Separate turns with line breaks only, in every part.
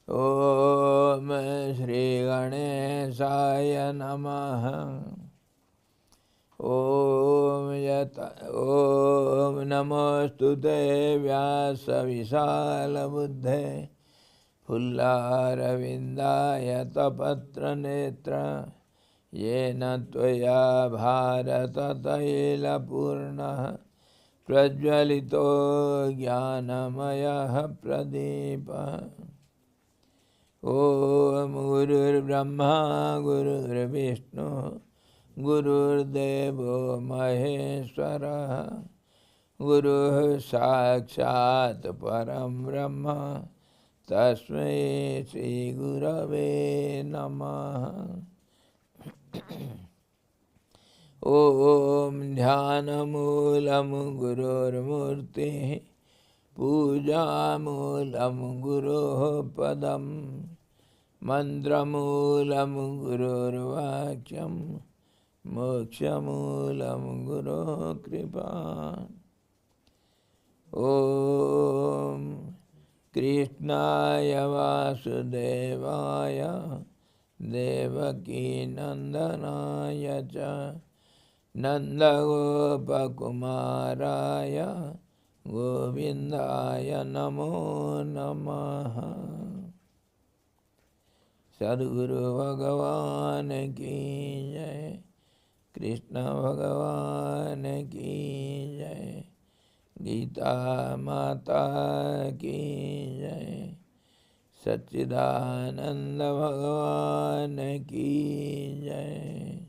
Om Shri Ganesaya Namaha. Om Namostute Vyasa Visala Buddhe Pullara Vindaya Tapatra Netra Yena Tvaya Bharata Taila Purna Prajvalito Jnanamaya Pradeepa. Om Gurur Brahma Gurur Vishnu Gurur Devo Maheshwara Guru Sakshat Param Brahma Tasmai Shri Gurave Namaha. Om Dhanamulam Gurur Murti Pujamulam Guru Padam Mantramulam Gurur Vakyam Mokshamulam Guru Kripa. Om Krishnaya Vasudevaya Devaki Nandanaya Cha Nanda Gopakumaraya Govindaya Namo Namaha. Sadguru Bhagavan ki jai, Krishna Bhagavan ki jai, Gita Mata ki jai, Satchidananda Bhagavan ki jai.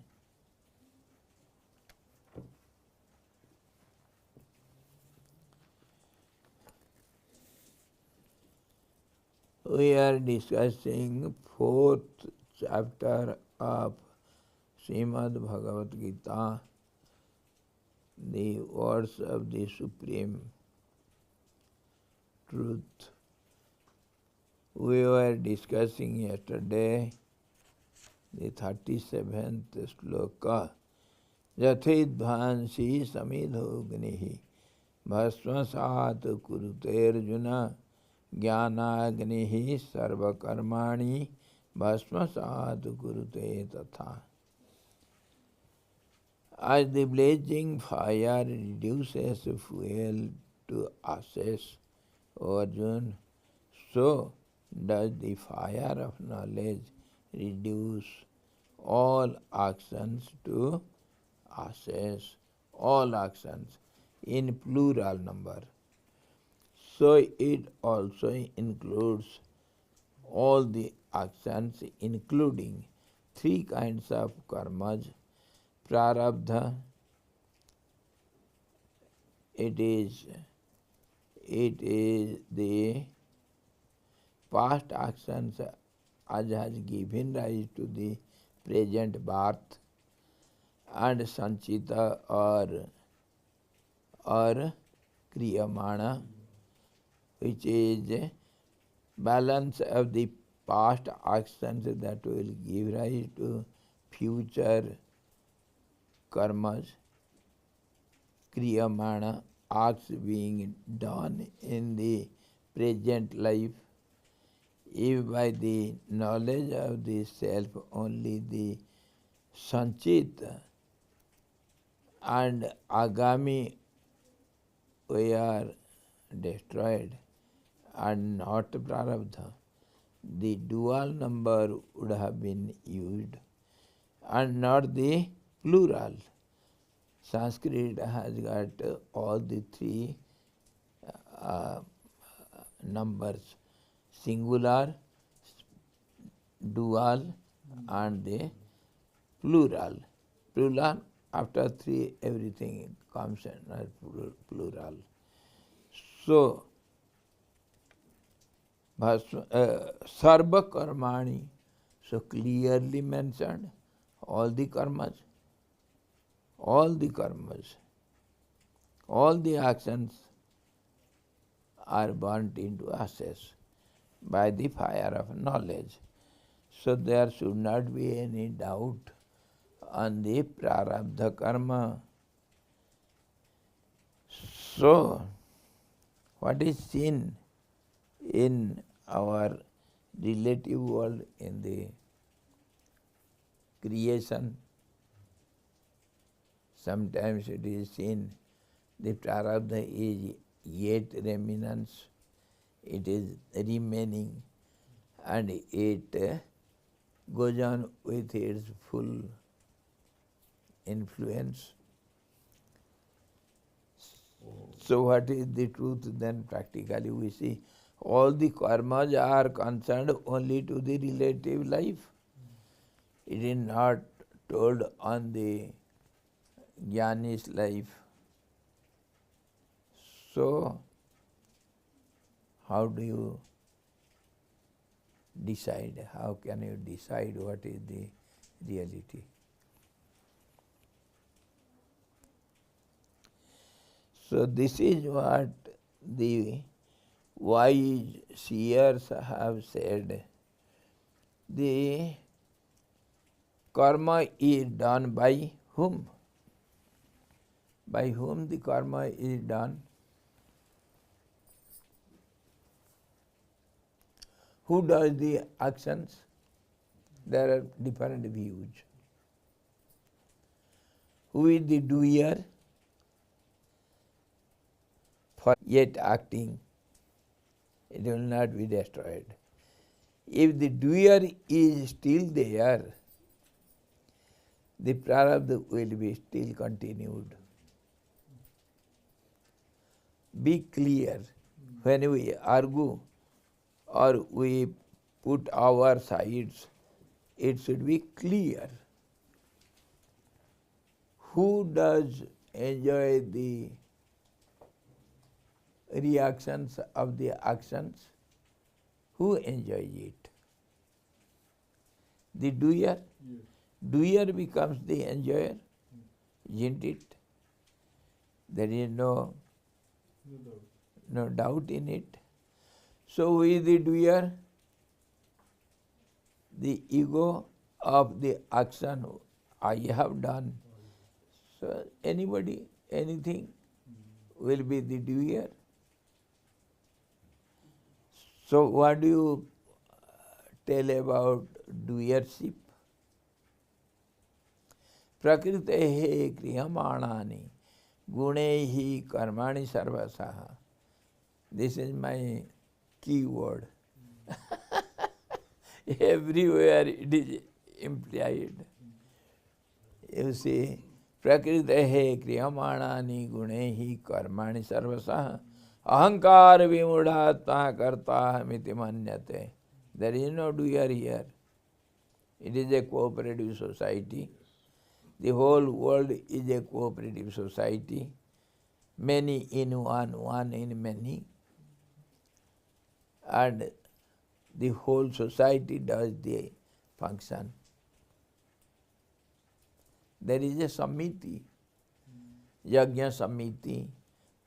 We are discussing fourth chapter of Srimad Bhagavad Gita, the words of the Supreme Truth. We were discussing yesterday the 37th sloka. Jathidvansi samidhognihi bhasmasat kuruterjuna Jnanagnihi sarvakarmani bhasmasat kurute tatha. As the blazing fire reduces fuel to ashes, O Arjuna, so does the fire of knowledge reduce all actions to ashes, all actions in plural number. So it also includes all the actions, including three kinds of karmas. Prarabdha, it is the past actions as has given rise to the present birth, and sanchita or kriyamana, which is balance of the past actions that will give rise to future karmas. Kriyamana, acts being done in the present life. If by the knowledge of the self only the sanchita and agami we are destroyed, and not prarabdha, the dual number would have been used, and not the plural. Sanskrit has got all the three numbers, singular, dual, and the plural. Plural, after three, everything comes as plural. So, sarva karmani, so clearly mentioned, all the karmas, all the actions are burnt into ashes by the fire of knowledge. So there should not be any doubt on the prarabdha karma. So, what is sin in our relative world, in the creation. Sometimes it is seen the prarabdha is yet remnants, it is remaining, and it goes on with its full influence. So what is the truth then? Practically we see all the karmas are concerned only to the relative life. It is not told on the Jnani's life. So how do you decide? How can you decide what is the reality? So this is what the wise seers have said. The karma is done by whom? By whom the karma is done? Who does the actions? There are different views. Who is the doer? For yet acting, it will not be destroyed. If the doer is still there, the prarabdha will be still continued. Be clear. When we argue or we put our sides, it should be clear. Who does enjoy the reactions of the actions? Who enjoys it? The doer?
Yes.
Doer becomes the enjoyer, isn't it? There is
No doubt.
no doubt in it. So who is the doer? The ego of the action I have done. So anybody, anything will be the doer. So what do you tell about doership? Prakritehe kriyamanani gunehi karmani sarvasaha. This is my key word. Everywhere it is implied. You see, prakritehe kriyamanani gunehi karmani sarvasaha ahankar vimudhatma kartahamiti manyate. There is no doer here. It is a cooperative society. The whole world is a cooperative society. Many in one, one in many. And the whole society does the function. There is a samiti, yajna samiti,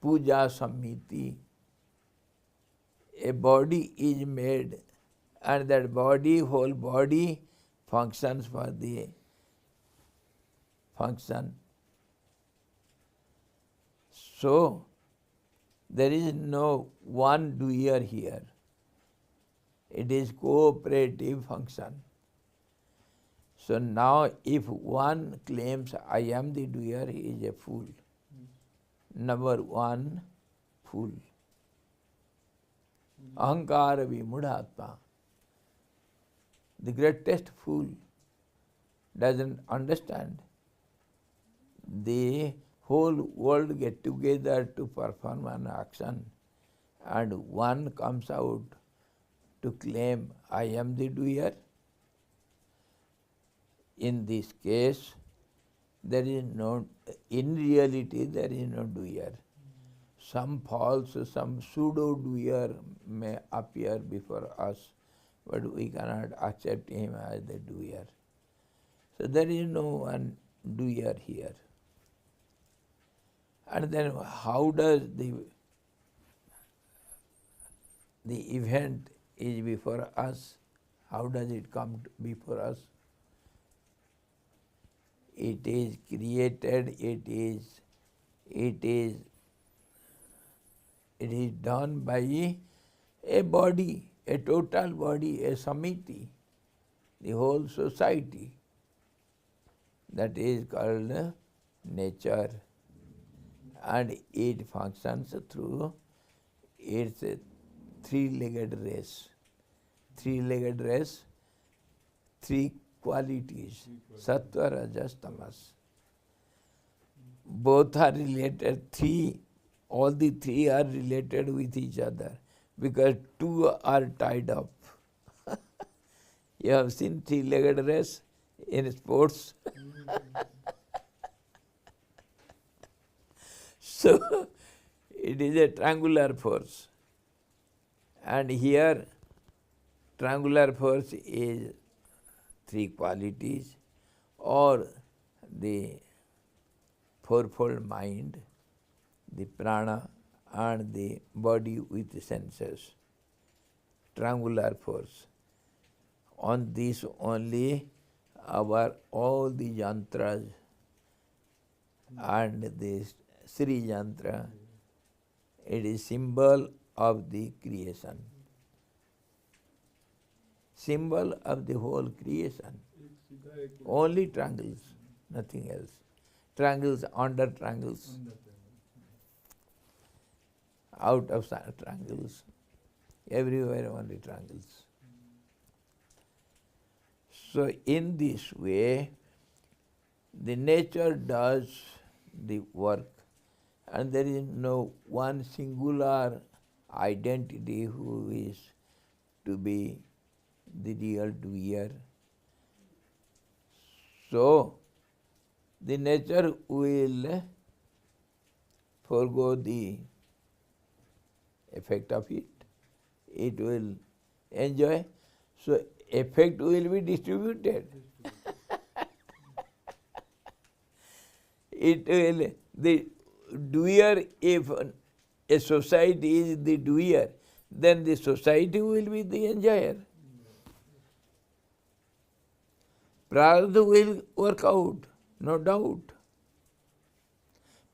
puja samiti. A body is made, and that body, whole body, functions for the function. So, there is no one doer here. It is cooperative function. So now if one claims I am the doer, he is a fool. Number one, fool. Ahankara vimudhatma. The greatest fool doesn't understand. The whole world get together to perform an action, and one comes out to claim I am the doer. In this case, there is no, in reality there is no doer. Some false, some pseudo-doer may appear before us, but we cannot accept him as the doer. So there is no one doer here. And then how does the event is before us? How does it come before us? It is created, it is done by a body. a total body, a samiti, the whole society. That is called nature, and it functions through its three-legged race. Three-legged race, three qualities, sattva, rajas, tamas. Both are related, all the three are related with each other because two are tied up. You have seen three-legged race in sports? So, it is a triangular force. And here, triangular force is three qualities, or the fourfold mind, the prana, and the body with senses. Triangular force. On this only our all the yantras and this Sri Yantra, it is symbol of the creation. Symbol of the whole creation. Only triangles, nothing else. Triangles, under triangles, out of triangles, everywhere only triangles. So in this way, the nature does the work, and there is no one singular identity who is to be the real doer. So, the nature will forego the effect of it. It will enjoy. So, effect will be distributed. It will, the doer, if a society is the doer, then the society will be the enjoyer. Prarabdha will work out, no doubt.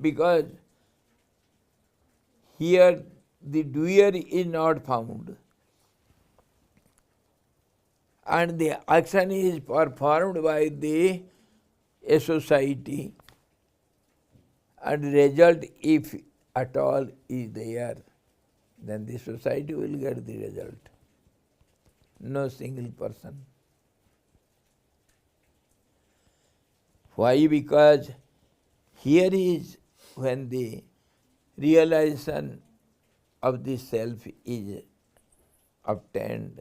Because here the doer is not found, and the action is performed by a society, and result, if at all, is there, then the society will get the result. No single person. Why? Because here is when the realization of the self is obtained,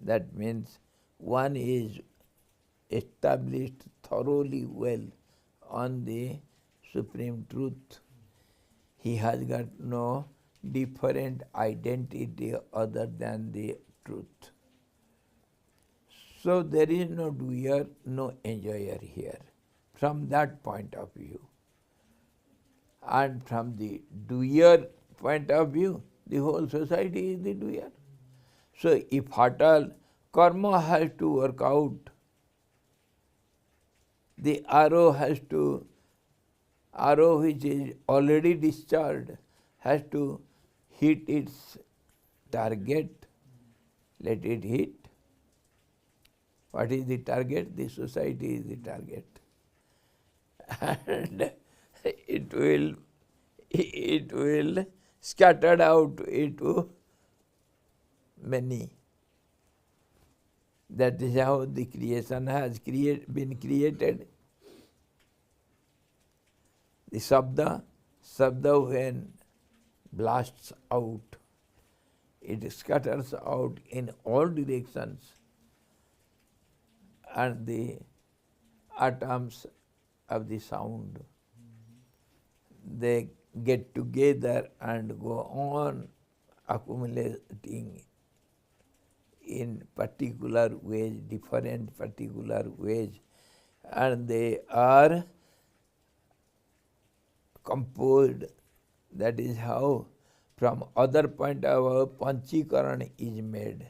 that means one is established thoroughly well on the Supreme Truth. He has got no different identity other than the truth. So there is no doer, no enjoyer here, from that point of view. And from the doer point of view, the whole society is the doer. So if at all karma has to work out, the arrow which is already discharged has to hit its target, let it hit. What is the target? The society is the target. And it will scatter out into many. That is how the creation has been created. The sabda when blasts out, it scatters out in all directions, and the atoms of the sound, they get together and go on accumulating in particular ways, different particular ways, and they are composed. That is how, from other point of view, Panchikaran is made.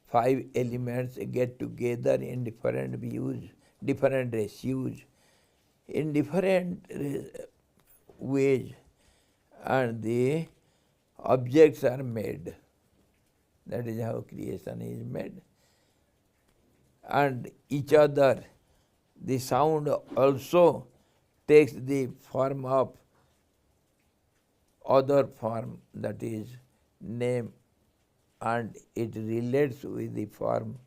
5 elements get together in different views, different ratios, in different ways, and the objects are made. That is how creation is made. And each other, the sound also takes the form of other form, that is name, and it relates with the form,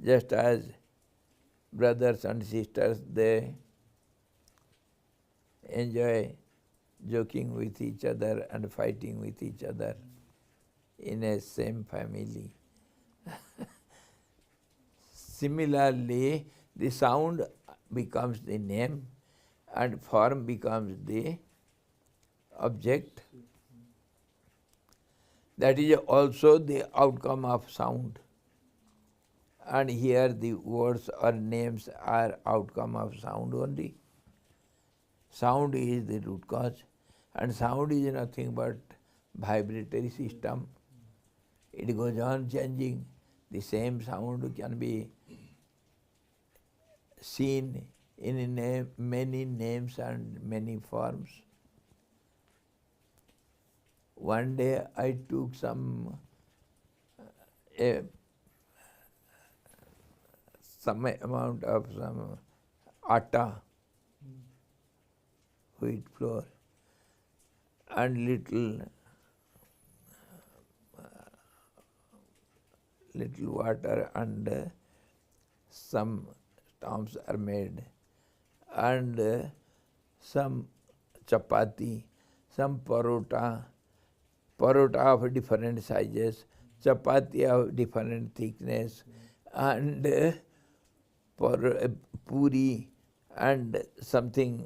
just as brothers and sisters, they enjoy joking with each other and fighting with each other in a same family. Similarly, the sound becomes the name and form becomes the object. That is also the outcome of sound. And here the words or names are outcome of sound only. Sound is the root cause, and sound is nothing but vibratory system. It goes on changing. The same sound can be seen in many names and many forms. One day I took some amount of some atta, wheat flour, and little water, and some stamps are made, and some chapati, some parota of different sizes, chapati of different thickness, and puri, and something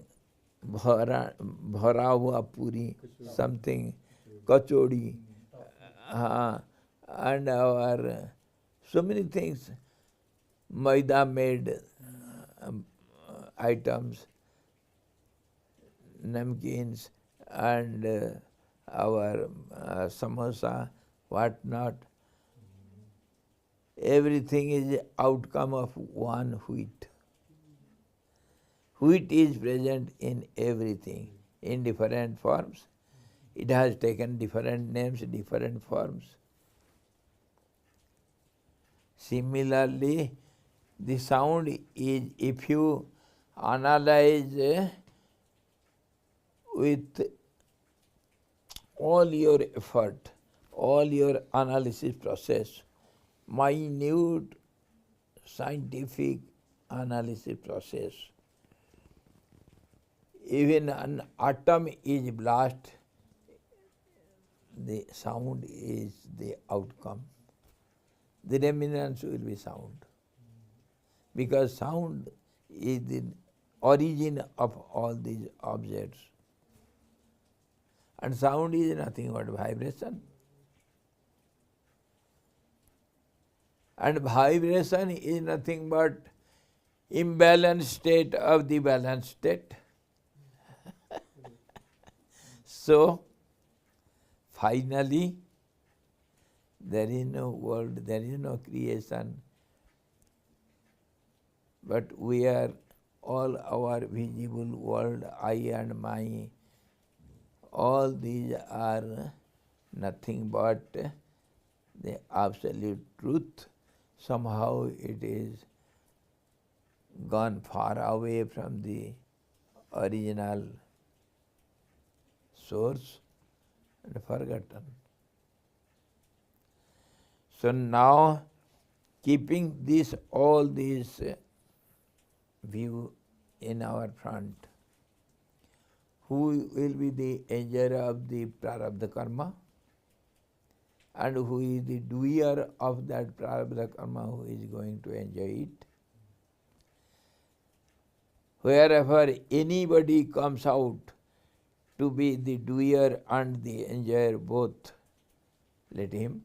bhara hua puri, something kachori, and our so many things, maida made items, namkeens, and our samosa, what not. Everything is outcome of one wheat. Wheat is present in everything, in different forms. It has taken different names, different forms. Similarly, the sound is, if you analyze with all your effort, all your analysis process, minute scientific analysis process, even an atom is blast, the sound is the outcome. The remnants will be sound. Because sound is the origin of all these objects. And sound is nothing but vibration. And vibration is nothing but imbalanced state of the balanced state. So, finally, there is no world, there is no creation, but we are, all our visible world, I and my, all these are nothing but the absolute truth. Somehow it is gone far away from the original source and forgotten. So now, keeping all these view in our front, who will be the enjoyer of the prarabdha karma, and who is the doer of that prarabdha karma, who is going to enjoy it. Wherever anybody comes out to be the doer and the enjoyer both, let him.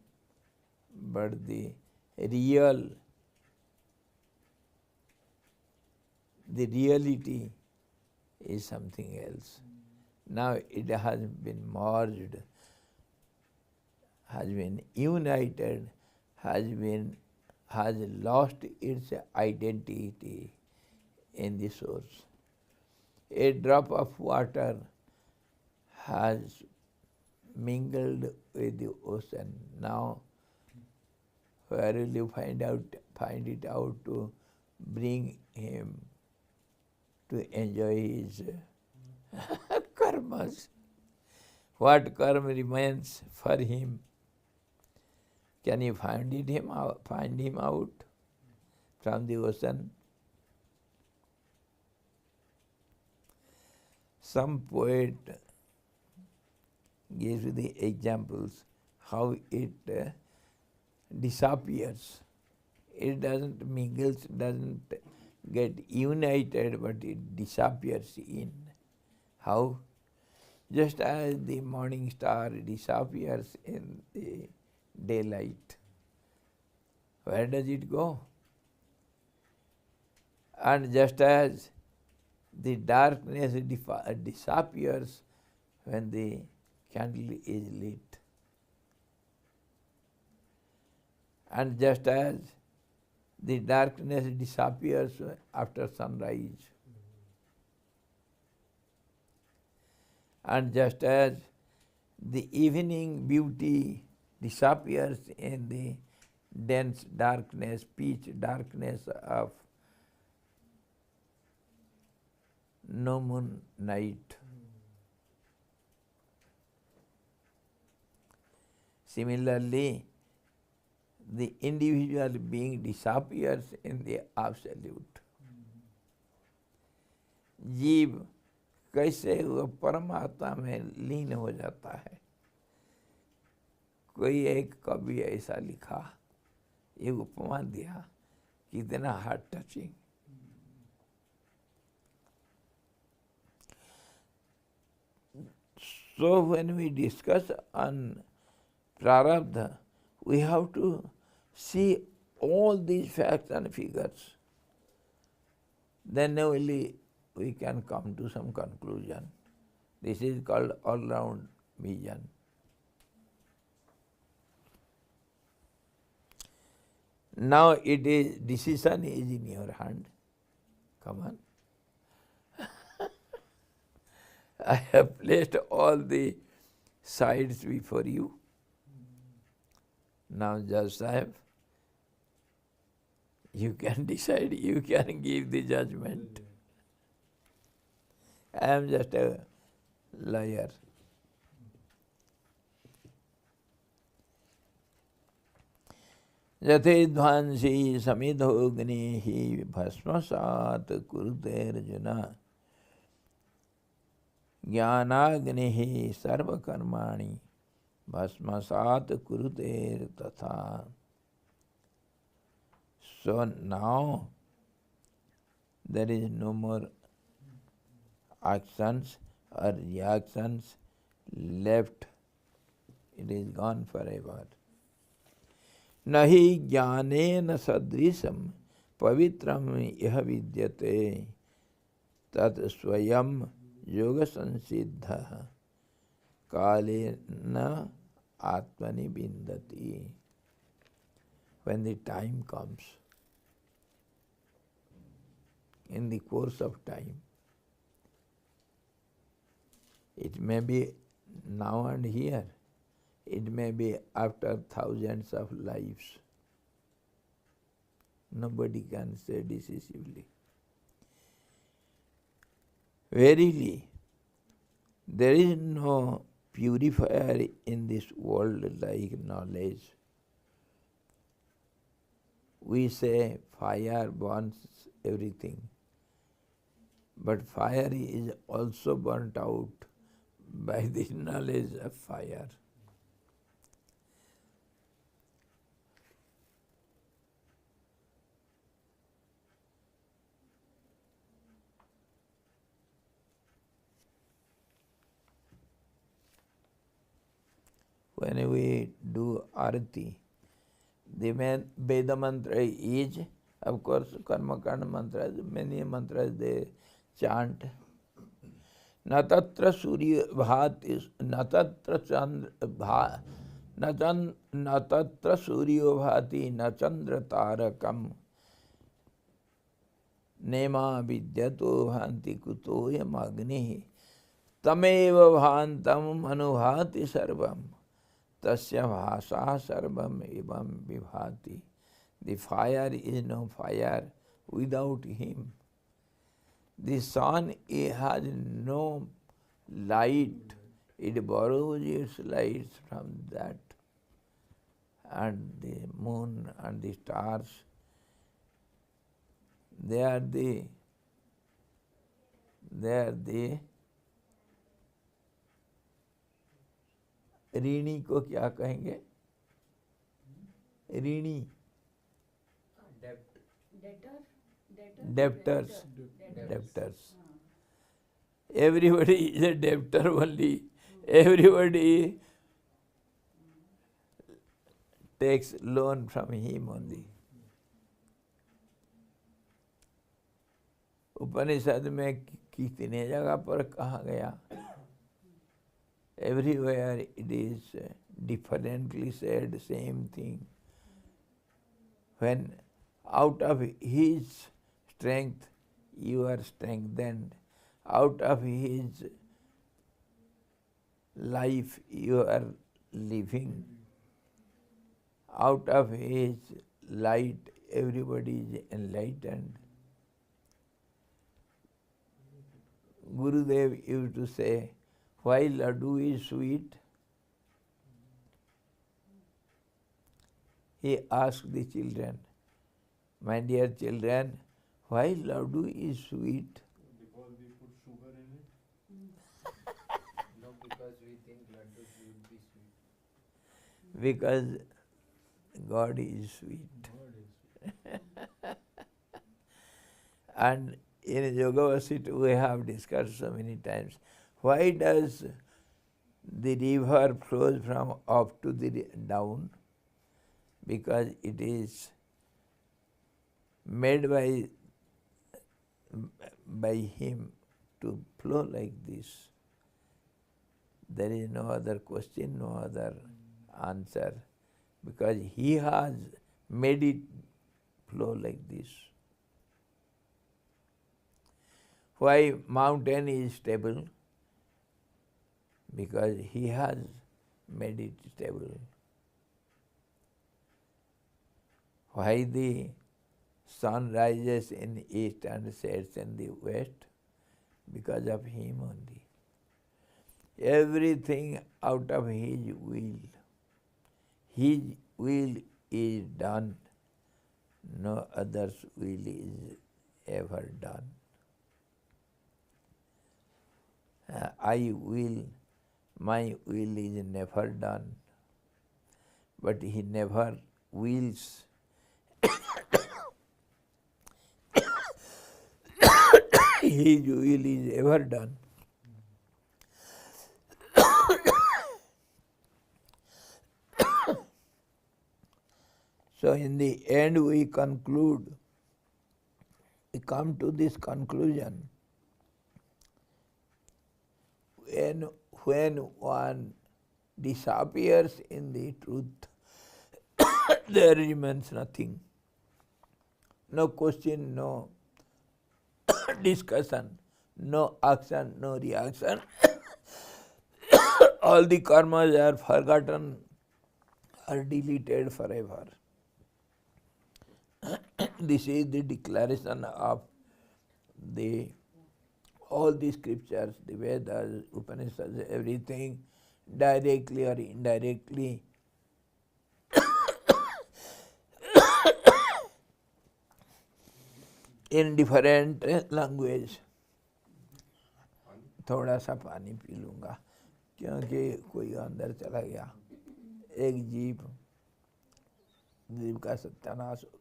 But the reality is something else. Now it has been merged, has been united, has lost its identity in the source. A drop of water has mingled with the ocean. Now Where will you find it out to bring him to enjoy his karmas? What karma remains for him? Can you find him out from the ocean? Some poet gives the examples how it disappears. It doesn't mingle, doesn't get united, but it disappears in. How? Just as the morning star disappears in the daylight. Where does it go? And just as the darkness disappears when the candle is lit. And just as the darkness disappears after sunrise. And just as the evening beauty disappears in the dense darkness, pitch darkness of no moon night. Similarly, the individual being disappears in the absolute. जीव कैसे वो परमात्मा में लीन हो जाता है. कोई एक कवि ऐसा लिखा, एक उपमा दिया, कितना heart touching. So when we discuss on prarabdha, we have to see all these facts and figures. Then only we can come to some conclusion. This is called all-round vision. Now decision is in your hand. Come on. I have placed all the sides before you. Now, Judge Sahib, you can decide, you can give the judgment. I am just a lawyer. Yatedvansi samidhognihi bhasmasat kurute arjuna jnanagnihi sarvakarmani bhasmasat kurute tatha. So now there is no more actions or reactions left. It is gone forever. Nahi jnanena sadrisam pavitram iha vidyate tat swayam yoga sansiddha kalena atmani bindati. When the time comes, in the course of time, it may be now and here, it may be after thousands of lives. Nobody can say decisively. Verily, there is no purifier in this world like knowledge. We say fire burns everything, but fire is also burnt out by the knowledge of fire. When we do arati, the Veda mantra is, of course, karma kanda mantras, many mantras they chant. Na tatra surya bhati, na tatra chandra bha, na tatra surya bhati, na chandra tarakam, nema vidyato bhanti kutoyam agnihi, tameva bhantam anubhati sarvam, tasya bhasa sarvam evam vibhati. The fire is no fire without him. The sun has no light. It borrows its light from that. And the moon and the stars, they are the ऋणी को क्या कहेंगे? ऋणी, debtors. Everybody is a debtor only. Everybody takes loan from him only. उपनिषद में कितने जगह पर कहा गया? Everywhere it is differently said, same thing. When out of his strength you are strengthened, out of his life you are living, out of his light everybody is enlightened. Gurudev used to say, why laddu is sweet? He asked the children, my dear children, why laddu is sweet?
Because we put sugar in it.
No, because we think laddu will be sweet.
Because God is sweet.
God is sweet.
And in Yoga we have discussed so many times, why does the river flows from up to the down? Because it is made by him to flow like this. There is no other question, no other answer, because he has made it flow like this. Why mountain is stable? Because he has made it stable. Why the sun rises in east and sets in the west? Because of him only. Everything out of his will. His will is done. No other's will is ever done. My will is never done, but he never wills. His will is ever done. So in the end we come to this conclusion. When one disappears in the truth, there remains nothing. No question, no discussion, no action, no reaction. All the karmas are forgotten, are deleted forever. This is the declaration of all the scriptures, the Vedas, Upanishads, everything, directly or indirectly. In different language. थोड़ा सा पानी P लूँगा क्योंकि कोई अंदर चला गया. एक जीव का सत्यानाश हो गया.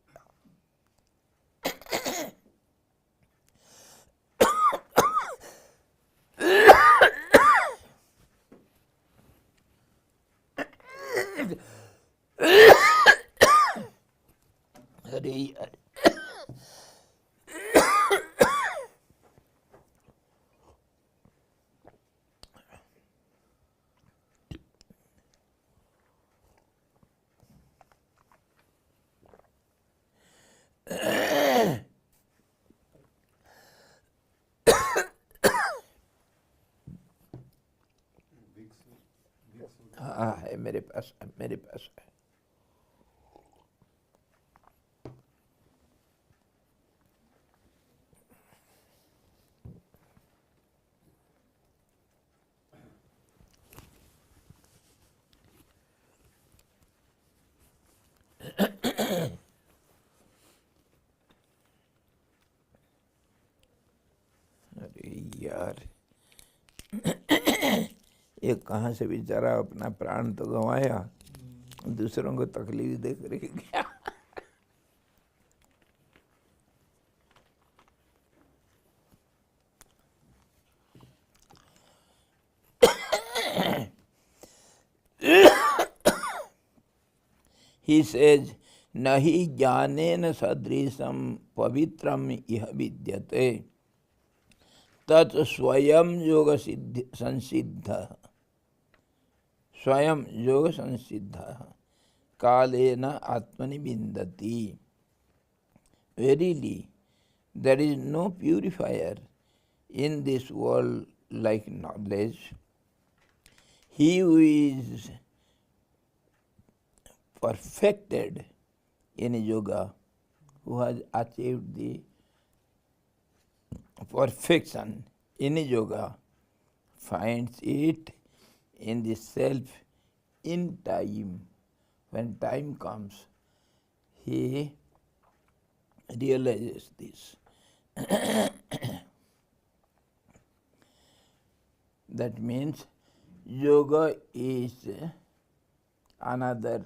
अरे मेरे पास है, मेरे पास है। अरे यार, ये कहाँ से बेचारा अपना प्राण तो गंवाया, दूसरों को तकलीफ दे कर गया। He says, nahi jnanena sadrisam pavitram iha vidyate tat swayam yoga sansiddha swayam yoga sansiddha kalena atmani bindati. Verily, there is no purifier in this world like knowledge. He who is perfected in yoga, who has achieved the perfection in yoga, finds it in the self in time. When time comes, he realizes this. That means yoga is another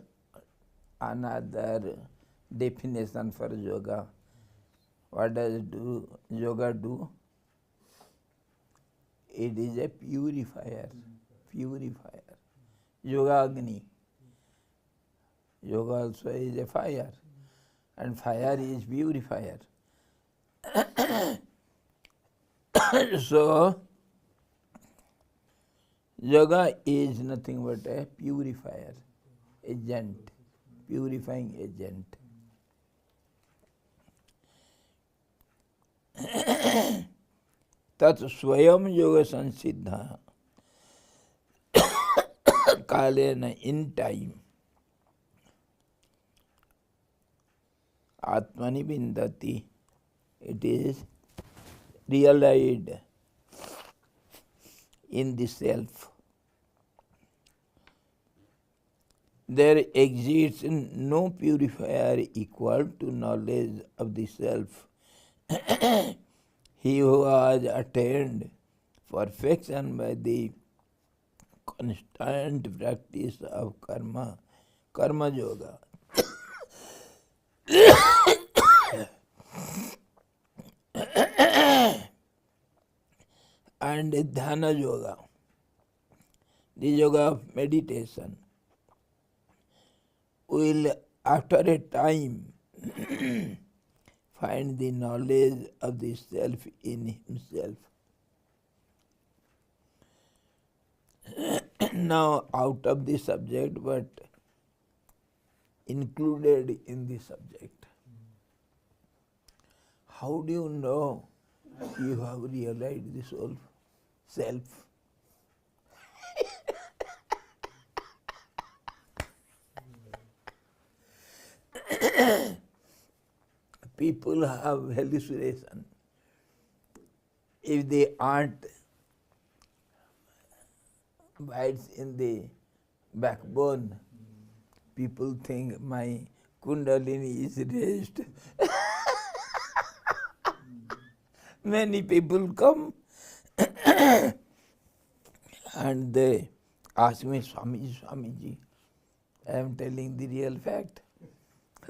definition for yoga. What does yoga do? It is a purifier. Purifier. Yoga Agni. Yoga also is a fire. And fire is purifier. So, yoga is nothing but a purifier, agent, purifying agent. Tat swayam yoga sansiddha kalena in time atmani bindati. It is realized in the self. There exists no purifier equal to knowledge of the self. He who has attained perfection by the constant practice of karma, karma yoga, and dhyana yoga, the yoga of meditation, will after a time find the knowledge of the self in himself. Now out of the subject, but included in the subject. How do you know you have realized the soul, self? People have hallucination. If they aren't bites in the backbone, people think my kundalini is raised. Many people come and they ask me, Swamiji, I am telling the real fact.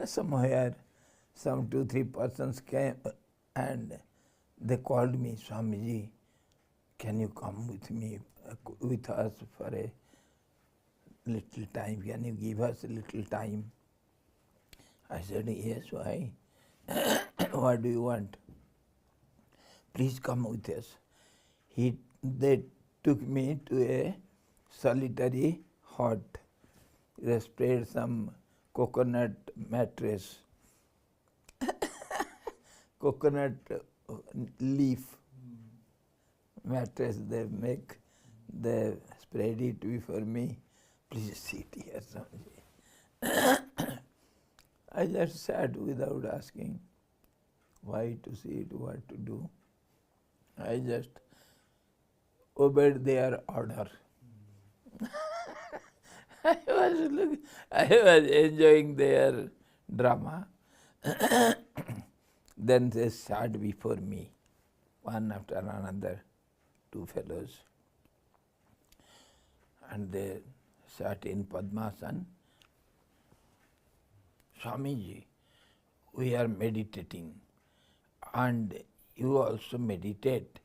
Somewhere, some 2-3 persons came and they called me, Swamiji, can you come with me, with us for a little time? Can you give us a little time? I said, yes, why? What do you want? Please come with us. They took me to a solitary hut. They spread some coconut mattress, coconut leaf mattress they make. They spread it before me. please sit here, Swamiji. I just sat without asking why to sit, what to do. I just obeyed their order. I was enjoying their drama. Then they sat before me, one after another, two fellows. And they sat in Padmasana. Swamiji, we are meditating, and you also meditate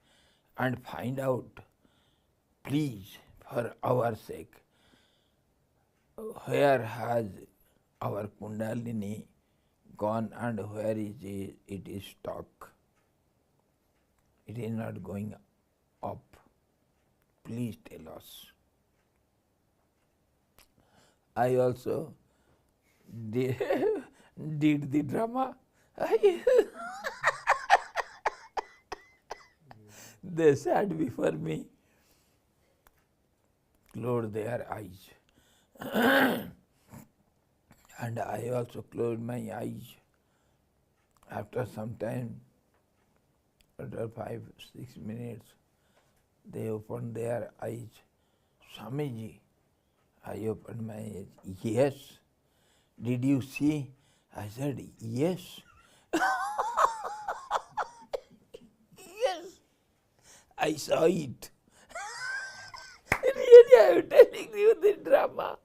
and find out, please, for our sake, where has our Kundalini gone and where is it is stuck. It is not going up. Please tell us. I also did the drama. They sat before me, closed their eyes. And I also closed my eyes. After some time, after 5-6 minutes, they opened their eyes. Swamiji, I opened my eyes. Yes. Did you see? I said, yes. Yes. I saw it. Really, I am telling you the drama.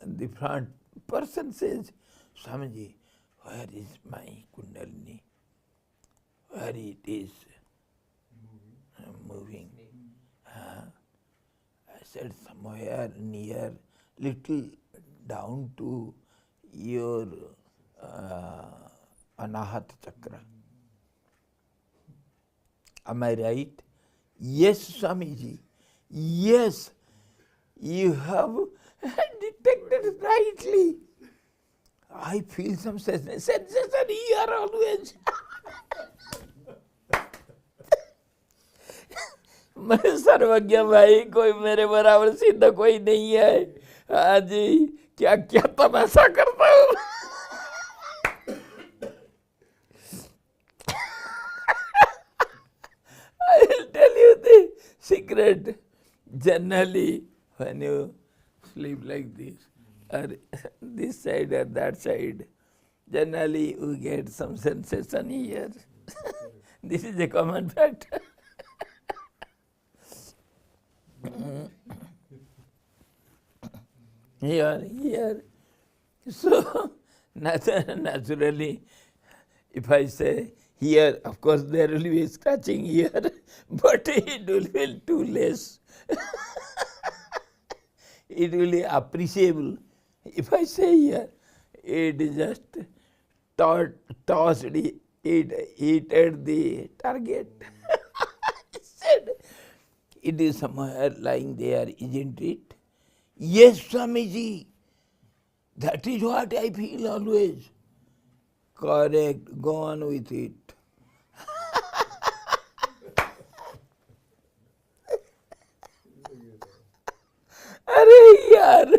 The front person says, Swamiji, where is my Kundalini? Where it is moving? I said, somewhere near, little down to your Anahat Chakra. Am I right? Yes, Swamiji. Yes, you have detected rightly. I feel some sensation here always. मैं सर्वज्ञ भाई, कोई मेरे बराबर सीधा कोई नहीं है. हाँ जी, क्या क्या तमाशा करता हूँ. I will tell you the secret. Generally, when you sleep like this, or this side or that side, generally you get some sensation here. This is a common fact. Here. So, naturally, if I say here, of course there will be scratching here, but it will be too less. It will be appreciable. If I say here, it is just tossed it at the target. I said, it is somewhere lying there, isn't it? Yes, Swamiji. That is what I feel always. Correct. Go on with it. अरे यार.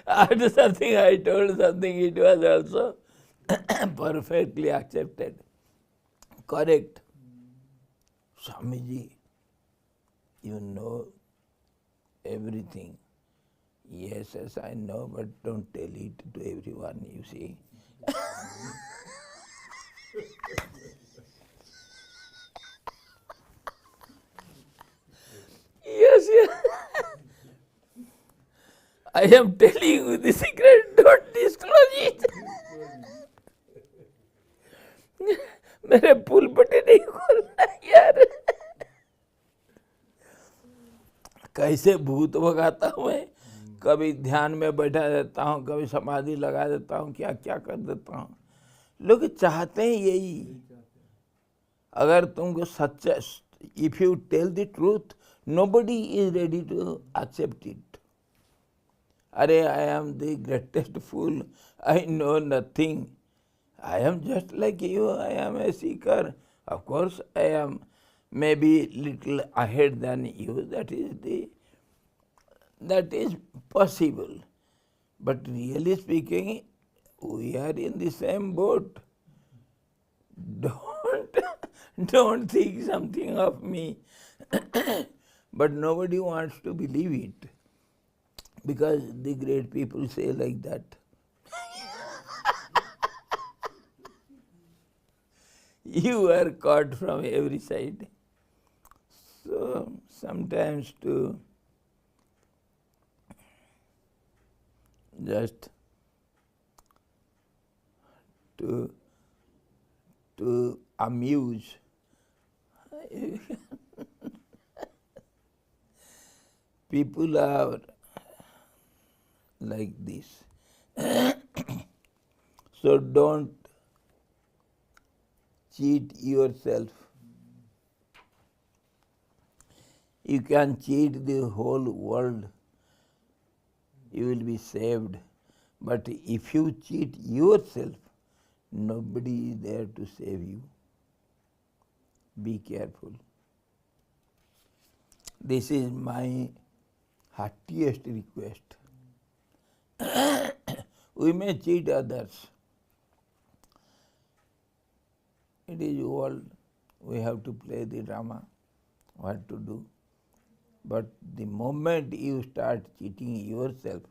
After something I told something, it was also perfectly accepted. Correct. Swamiji, you know everything. Yes, I know, but don't tell it to everyone, you see. Yes. I am telling you the secret, don't disclose it. मेरे पुल पटे नहीं खोलना यार. कैसे भूत भगाता हूँ मैं. कभी ध्यान में बैठा देता हूँ, कभी समाधि लगा देता हूँ, क्या क्या कर देता हूँ. लोग चाहते हैं यही. अगर तुमको सच्चा, if you tell the truth, nobody is ready to accept it. अरे I am the greatest fool, I know nothing, I am just like you, I am a seeker. Of course, I am maybe little ahead than you, that is possible. But really speaking, we are in the same boat. Don't, don't think something of me. But nobody wants to believe it, because the great people say like that. You are caught from every side. So sometimes just to amuse, people are like this. So don't cheat yourself. You can cheat the whole world, you will be saved. But if you cheat yourself, nobody is there to save you. Be careful. This is my heartiest request. We may cheat others. It is world. We have to play the drama, what to do. But the moment you start cheating yourself,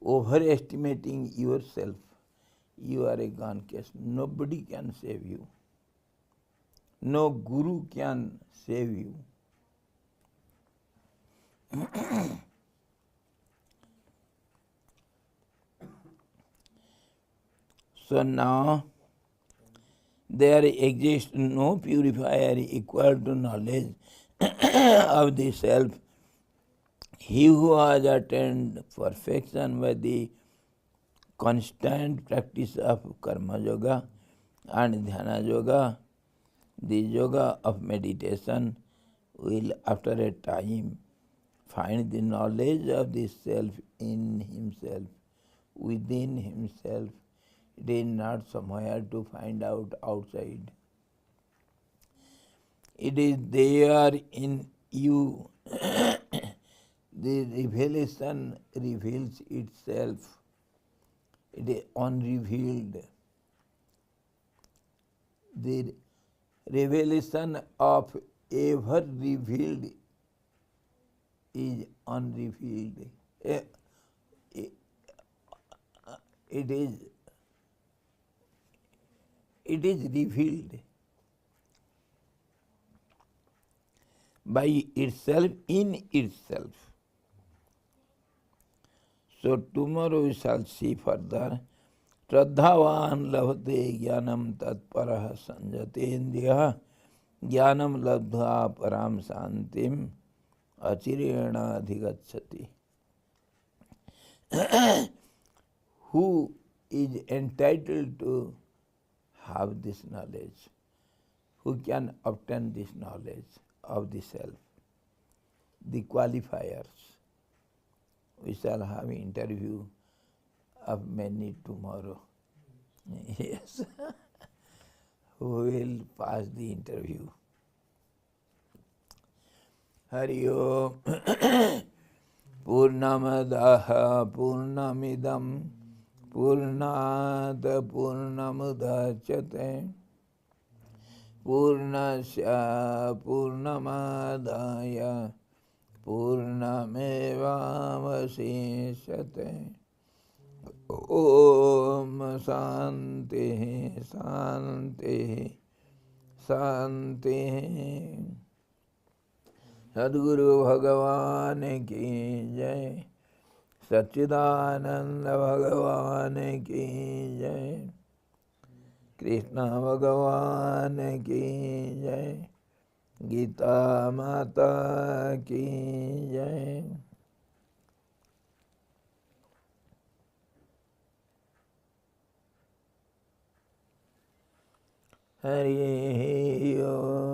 overestimating yourself, you are a gone case. Nobody can save you. No guru can save you. So now there exists no purifier equal to knowledge of the self. He who has attained perfection by the constant practice of karma yoga and dhyana yoga, the yoga of meditation, will after a time find the knowledge of the self in himself, within himself. It is not somewhere to find out outside. It is there in you. The revelation reveals itself. It is unrevealed. The revelation of ever revealed is unrevealed. It is revealed by itself, in itself. So tomorrow we shall see further. Shraddhavan labhate jnanam tatparah sanjatendriya jnanam labdha param santim achirena adhigacchati. Who is entitled to have this knowledge? Who can obtain this knowledge of the self? The qualifiers. We shall have interview of many tomorrow. Yes. Who will pass the interview? Hari Om. Purnamadaha Purnamidam Purnata Purnamudachyate Purnasya Purnamadaya Purnamevavasishyate. Om Shanti Shanti Shanti. Sadguru Bhagavan ki jai. Satchidananda Bhagavan ki jai. Krishna Bhagavan ki jai. Gita Mata ki jai. Hari Om.